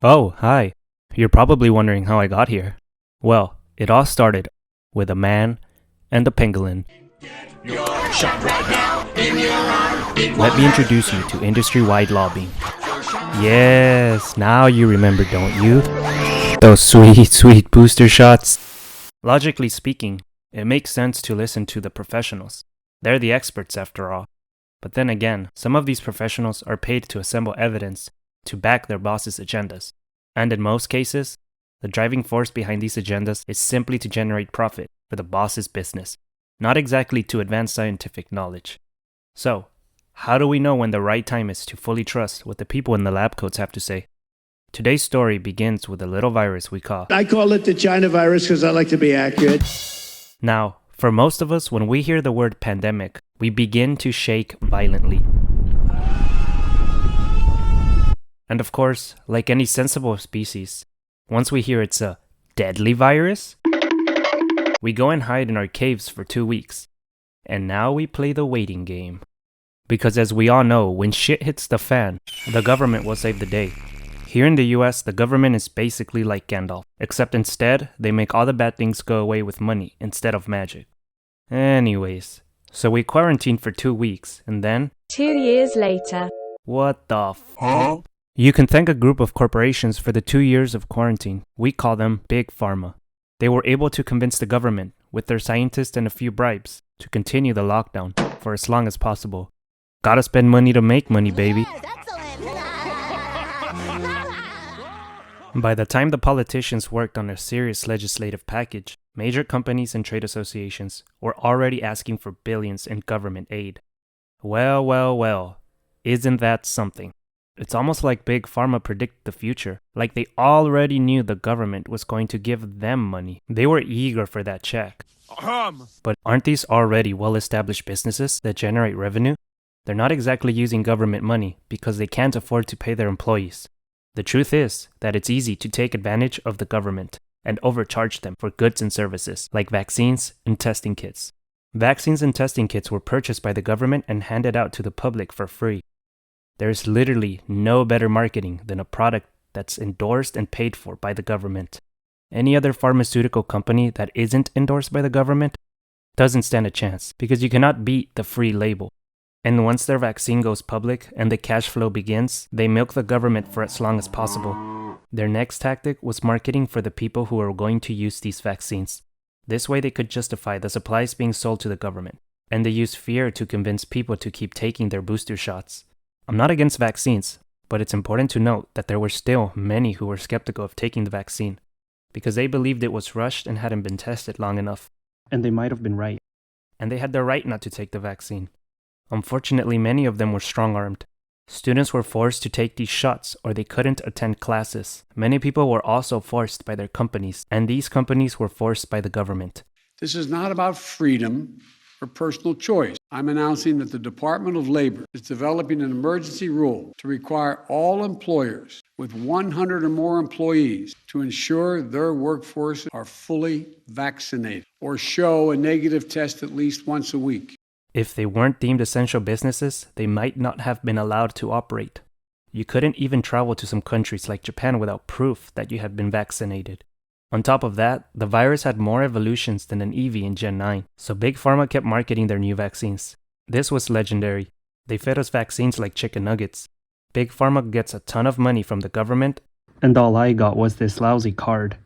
Oh, hi. You're probably wondering how I got here. Well, it all started with a man and a pangolin. Let me introduce you to industry-wide lobbying. Yes, now you remember, don't you? Those sweet booster shots. Logically speaking, it makes sense to listen to the professionals. They're the experts after all. But then again, some of these professionals are paid to assemble evidence to back their bosses' agendas. And in most cases, the driving force behind these agendas is simply to generate profit for the boss's business, not exactly to advance scientific knowledge. So, how do we know when the right time is to fully trust what the people in the lab coats have to say? Today's story begins with a little virus we call... I call it the China virus because I like to be accurate. Now, for most of us, when we hear the word pandemic, we begin to shake violently. And of course, like any sensible species, once we hear it's a deadly virus, we go and hide in our caves for 2 weeks. And now we play the waiting game. Because as we all know, when shit hits the fan, the government will save the day. Here in the US, the government is basically like Gandalf, except instead, they make all the bad things go away with money instead of magic. Anyways, so we quarantined for 2 weeks, and then... 2 years later. What the f***? You can thank a group of corporations for the 2 years of quarantine. We call them Big Pharma. They were able to convince the government, with their scientists and a few bribes, to continue the lockdown for as long as possible. Gotta spend money to make money, baby. By the time the politicians worked on a serious legislative package, major companies and trade associations were already asking for billions in government aid. Well, isn't that something? It's almost like Big Pharma predicted the future, like they already knew the government was going to give them money. They were eager for that check. But aren't these already well-established businesses that generate revenue? They're not exactly using government money because they can't afford to pay their employees. The truth is that it's easy to take advantage of the government and overcharge them for goods and services like vaccines and testing kits. Vaccines and testing kits were purchased by the government and handed out to the public for free. There's literally no better marketing than a product that's endorsed and paid for by the government. Any other pharmaceutical company that isn't endorsed by the government doesn't stand a chance because you cannot beat the free label. And once their vaccine goes public and the cash flow begins, they milk the government for as long as possible. Their next tactic was marketing for the people who are going to use these vaccines. This way they could justify the supplies being sold to the government. And they use fear to convince people to keep taking their booster shots. I'm not against vaccines, but it's important to note that there were still many who were skeptical of taking the vaccine because they believed it was rushed and hadn't been tested long enough. And they might have been right. And they had the right not to take the vaccine. Unfortunately, many of them were strong-armed. Students were forced to take these shots or they couldn't attend classes. Many people were also forced by their companies, and these companies were forced by the government. This is not about freedom or personal choice. I'm announcing that the Department of Labor is developing an emergency rule to require all employers with 100 or more employees to ensure their workforce are fully vaccinated or show a negative test at least once a week. If they weren't deemed essential businesses, they might not have been allowed to operate. You couldn't even travel to some countries like Japan without proof that you had been vaccinated. On top of that, the virus had more evolutions than an Eevee in Gen 9, so Big Pharma kept marketing their new vaccines. This was legendary. They fed us vaccines like chicken nuggets. Big Pharma gets a ton of money from the government, and all I got was this lousy card.